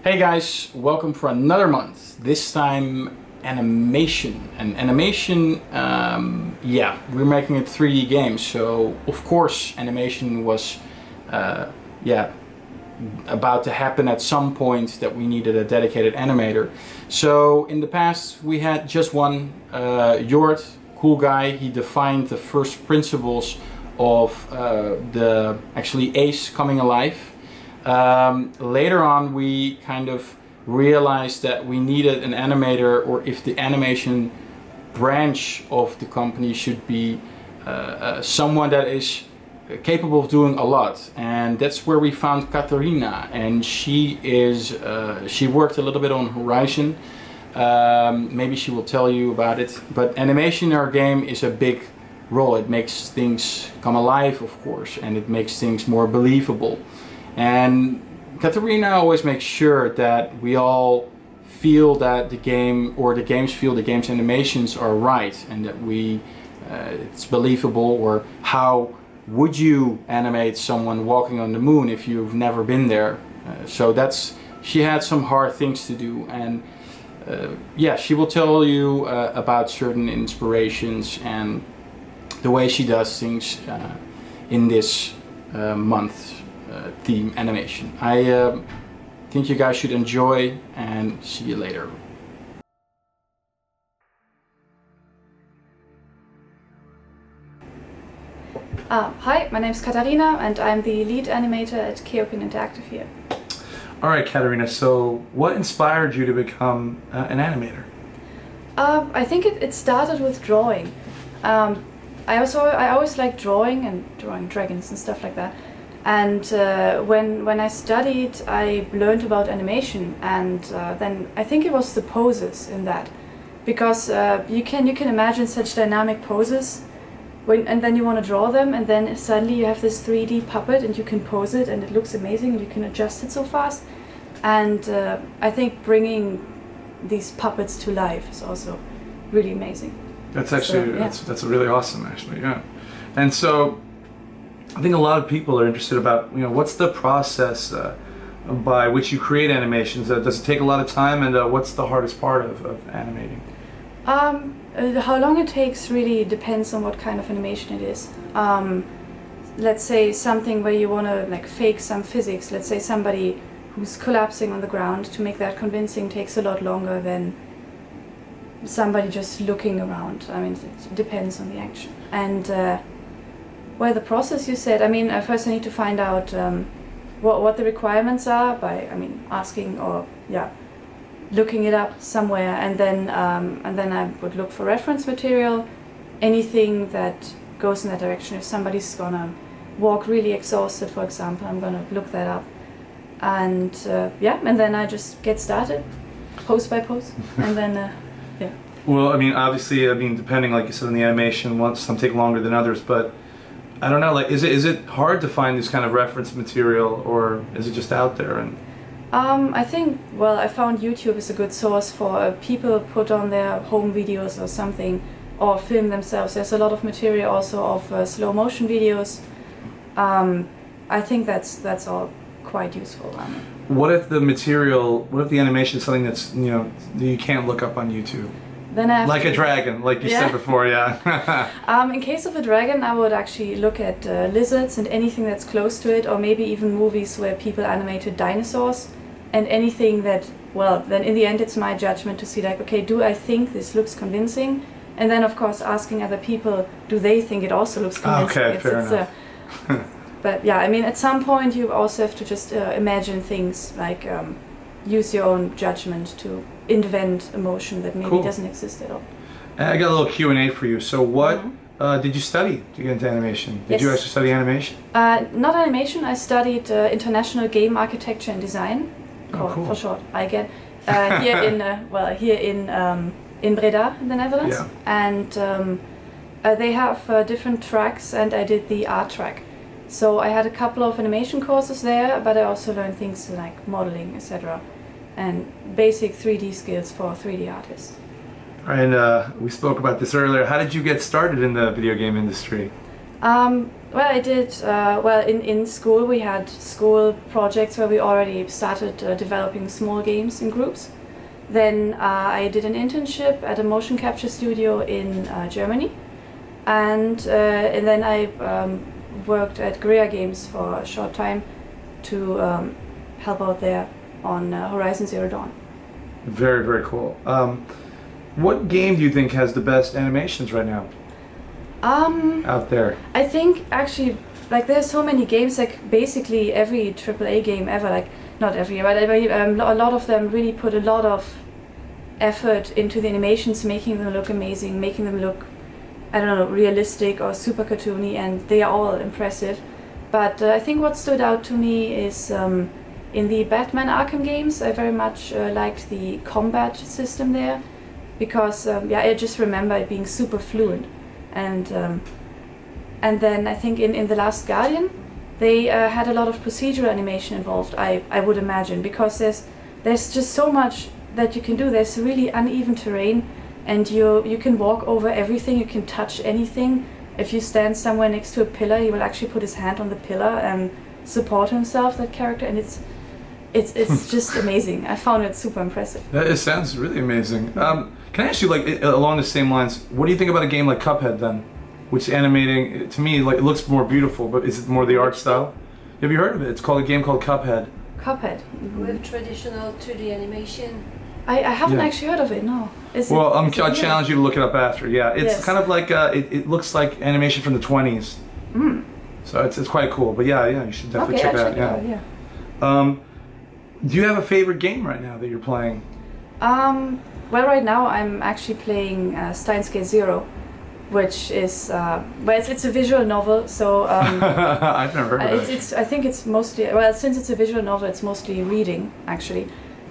Hey guys, welcome for another month. This time animation. And animation, yeah, we're making a 3D game, so of course animation was yeah, about to happen at some point that we needed a dedicated animator. So in the past we had just one, Jort, cool guy. He defined the first principles of the actually Ace coming alive. Later on we kind of realized that we needed an animator, or if the animation branch of the company should be someone that is capable of doing a lot, and that's where we found Katharina. And she worked a little bit on Horizon. Maybe she will tell you about it, but animation in our game is a big role. It makes things come alive, of course, and it makes things more believable. And Katharina always makes sure that we all feel that the game, or the games feel the game's animations are right, and that it's believable. Or how would you animate someone walking on the moon if you've never been there? So she had some hard things to do, and yeah, she will tell you about certain inspirations and the way she does things in this month. Theme animation. I think you guys should enjoy, and see you later. Hi, my name is Katharina and I'm the lead animator at KeokeN Interactive here. Alright, Katharina, so what inspired you to become an animator? I think it started with drawing. I always liked drawing and drawing dragons and stuff like that. And when I studied, I learned about animation, and then I think it was the poses in that, because you can imagine such dynamic poses, and then you want to draw them, and then suddenly you have this 3D puppet and you can pose it and it looks amazing and you can adjust it so fast. And I think bringing these puppets to life is also really amazing. That's actually, so, yeah. that's really awesome, actually, yeah. And so I think a lot of people are interested about, what's the process by which you create animations? Does it take a lot of time, and what's the hardest part of animating? How long it takes really depends on what kind of animation it is. Let's say something where you want to fake some physics. Let's say somebody who's collapsing on the ground. To make that convincing takes a lot longer than somebody just looking around. I mean, it depends on the action. And well, the process, you said, first I need to find out what the requirements are by, asking, or looking it up somewhere, and then I would look for reference material, anything that goes in that direction. If somebody's gonna walk really exhausted, for example, I'm gonna look that up, and and then I just get started, post by post, and then yeah. Well, obviously, depending, like you said, on the animation, some take longer than others, but I don't know, is it hard to find this kind of reference material, or is it just out there? And I think, well, I found YouTube is a good source for people put on their home videos or something, or film themselves. There's a lot of material also of slow motion videos. I think that's all quite useful. What if the animation is something that's, that you can't look up on YouTube? Then I have like a dragon, like you said before, yeah. In case of a dragon, I would actually look at lizards and anything that's close to it, or maybe even movies where people animated dinosaurs, and anything that, well, then in the end it's my judgment to see, okay, do I think this looks convincing? And then of course asking other people, do they think it also looks convincing? Okay, fair enough. But yeah, at some point you also have to just imagine things, like use your own judgment to invent emotion that maybe doesn't exist at all. I got a little Q&A for you. So what did you study to get into animation? Did you actually study animation? Not animation. I studied international game architecture and design, cool. For short, IGED, here in Breda, in the Netherlands. Yeah. And they have different tracks, and I did the art track. So I had a couple of animation courses there, but I also learned things like modeling, etc. and basic 3D skills for 3D artists. And we spoke about this earlier. How did you get started in the video game industry? Well, I did. Well, in school we had school projects where we already started developing small games in groups. Then I did an internship at a motion capture studio in Germany, and then I worked at Guerrilla Games for a short time to help out there on Horizon Zero Dawn. Very, very cool. What game do you think has the best animations right now? Out there. I think actually, like, there's so many games, like basically every AAA game ever, like not every, but a lot of them really put a lot of effort into the animations, making them look amazing, making them look, I don't know, realistic or super cartoony, and they are all impressive. But I think what stood out to me is in the Batman Arkham games, I very much liked the combat system there, because yeah, I just remember it being super fluent. And then I think in The Last Guardian, they had a lot of procedural animation involved, I would imagine, because there's just so much that you can do. There's really uneven terrain, and you can walk over everything, you can touch anything. If you stand somewhere next to a pillar, he will actually put his hand on the pillar and support himself, that character, and it's just amazing. I found it super impressive. It sounds really amazing. Can I ask you, like, along the same lines, what do you think about a game like Cuphead then? Which animating, to me, like, it looks more beautiful, but is it more the art style? Have you heard of it? It's called a game called Cuphead. Cuphead. With traditional 2D animation. I haven't actually heard of it, no. Well, I challenge you to look it up after. Yeah, it's kind of like, it looks like animation from the 20s. So it's quite cool. But yeah, you should definitely check it out. Yeah. Do you have a favorite game right now that you're playing? Well, right now I'm actually playing Steins Gate Zero, which is well, it's a visual novel. So I've never heard of it. I think it's mostly, well, since it's a visual novel, it's mostly reading actually.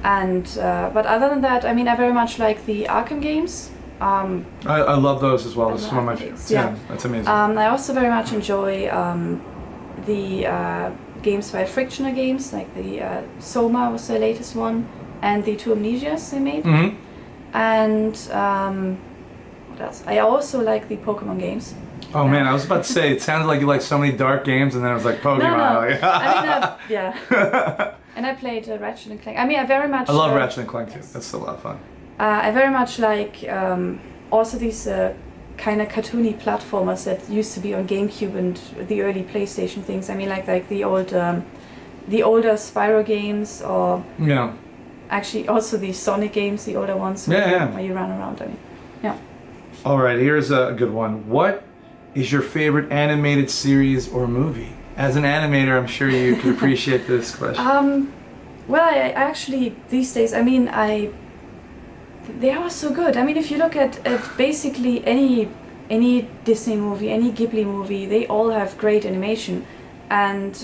And but other than that, I mean, I very much like the Arkham games. I love those as well. It's one of my favorites. Yeah, that's amazing. I also very much enjoy the games by Frictional Games, like the Soma was the latest one, and the two Amnesias they made. And what else? I also like the Pokemon games. Oh man, I was about to say, it sounded like you like so many dark games, and then I was like, Pokemon. No. I mean, yeah. And I played Ratchet and Clank. I mean, I very much. I love Ratchet and Clank too. That's a lot of fun. I very much like also these kind of cartoony platformers that used to be on GameCube and the early PlayStation things. I mean, like the older Spyro games, or actually also the Sonic games, the older ones where you run around. I mean, yeah. All right, here's a good one. What is your favorite animated series or movie? As an animator, I'm sure you can appreciate this question. Well, I actually, these days, I mean, they are so good. I mean, if you look at basically any Disney movie, any Ghibli movie, they all have great animation. And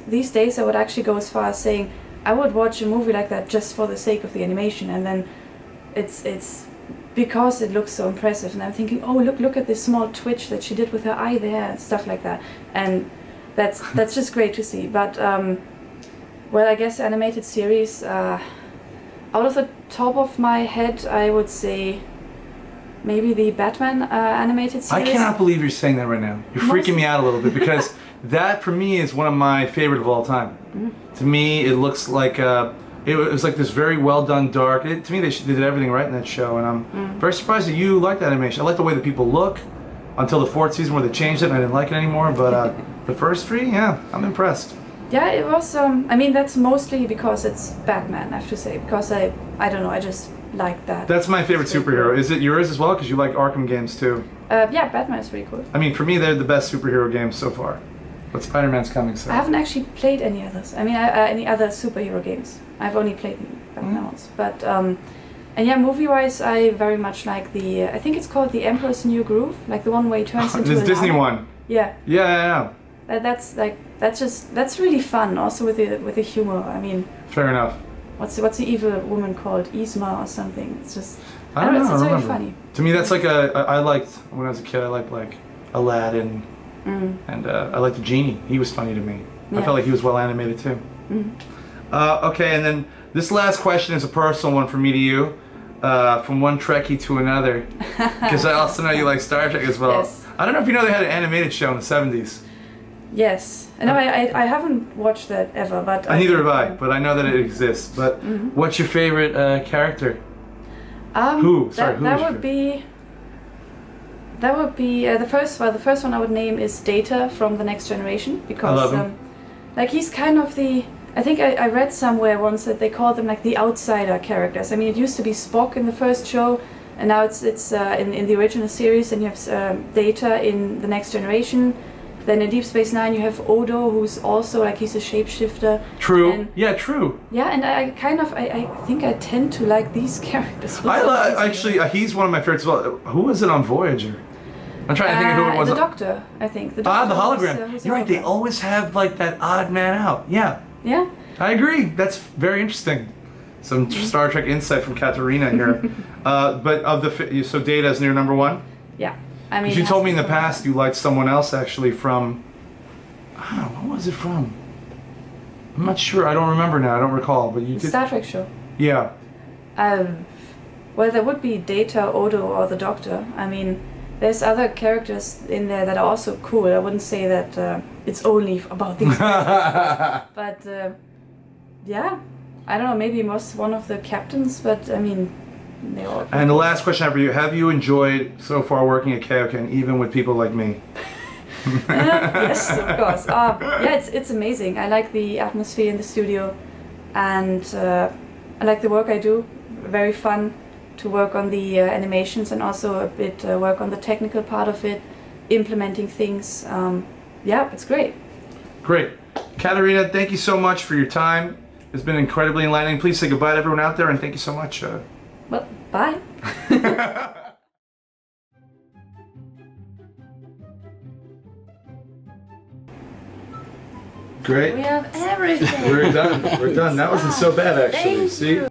these days I would actually go as far as saying I would watch a movie like that just for the sake of the animation, and then it's because it looks so impressive, and I'm thinking, oh, look at this small twitch that she did with her eye there, and stuff like that. And that's just great to see. But well, I guess animated series, out of the top of my head, I would say maybe the Batman animated series. I cannot believe you're saying that right now. You're freaking me out a little bit, because that for me is one of my favorite of all time. To me, it looks like it was like this very well done dark. To me, they did everything right in that show, and I'm very surprised that you like that animation. I like the way that people look. Until the 4th season where they changed it and I didn't like it anymore, but the first 3, yeah, I'm impressed. Yeah, it was, I mean, that's mostly because it's Batman, I have to say, because I don't know, I just like that. That's my favorite superhero. Is it yours as well? Because you like Arkham games too. Yeah, Batman is pretty cool. I mean, for me, they're the best superhero games so far. But Spider-Man's coming soon. I haven't actually played any others. I mean, any other superhero games. I've only played Batman once. But, and yeah, movie-wise, I very much like the, I think it's called The Emperor's New Groove, like the one where he turns into this Disney one. Yeah. Yeah. That's really fun, also with the humor. I mean. Fair enough. What's the evil woman called? Yzma or something. It's just. I don't know. It's very funny. To me, that's like I liked when I was a kid. I liked like Aladdin, and I liked the genie. He was funny to me. Yeah. I felt like he was well animated too. Okay, and then this last question is a personal one from me to you, from one Trekkie to another, because I also know you like Star Trek as well. Yes. I don't know if you know they had an animated show in the 70s. Yes. No, I haven't watched that ever, but Neither have I, but I know that it exists. But what's your favorite character? Who? Sorry, who? That would be the first. Well, the first one I would name is Data from the Next Generation, because I love him. like he's kind of the. I think I read somewhere once that they call them like the outsider characters. I mean, it used to be Spock in the first show, and now it's in the original series, and you have Data in the Next Generation. Then in Deep Space Nine you have Odo, who's also like he's a shapeshifter. True. And, yeah, true. yeah, and I think I tend to like these characters. Actually, he's one of my favorites as well. Who was it on Voyager? I'm trying to think of who it was. The Doctor, I think. The Doctor the hologram. was You're right. They hologram. always have like that odd man out. Yeah. Yeah. I agree. That's very interesting. Some Star Trek insight from Katharina here. But of the so Data is near number one. Yeah. I mean, You told me in the past you liked someone else actually from. What was it from? I'm not sure. I don't remember now. I don't recall. But you the did. Star Trek show. Yeah. Well, there would be Data, Odo, or the Doctor. I mean, there's other characters in there that are also cool. I wouldn't say that it's only about these characters. But yeah, I don't know. Maybe one of the captains. But I mean, they all. And the last question I have for you: have you enjoyed so far working at KeokeN, even with people like me? Yes, of course. Yeah, it's amazing. I like the atmosphere in the studio, and I like the work I do. Very fun to work on the animations, and also a bit work on the technical part of it, implementing things. Yeah, it's great. Great. Katharina, thank you so much for your time. It's been incredibly enlightening. Please say goodbye to everyone out there, and thank you so much. Well, bye. Great. We have everything. We're done. We're done. That wasn't so bad, actually. Thank See? you.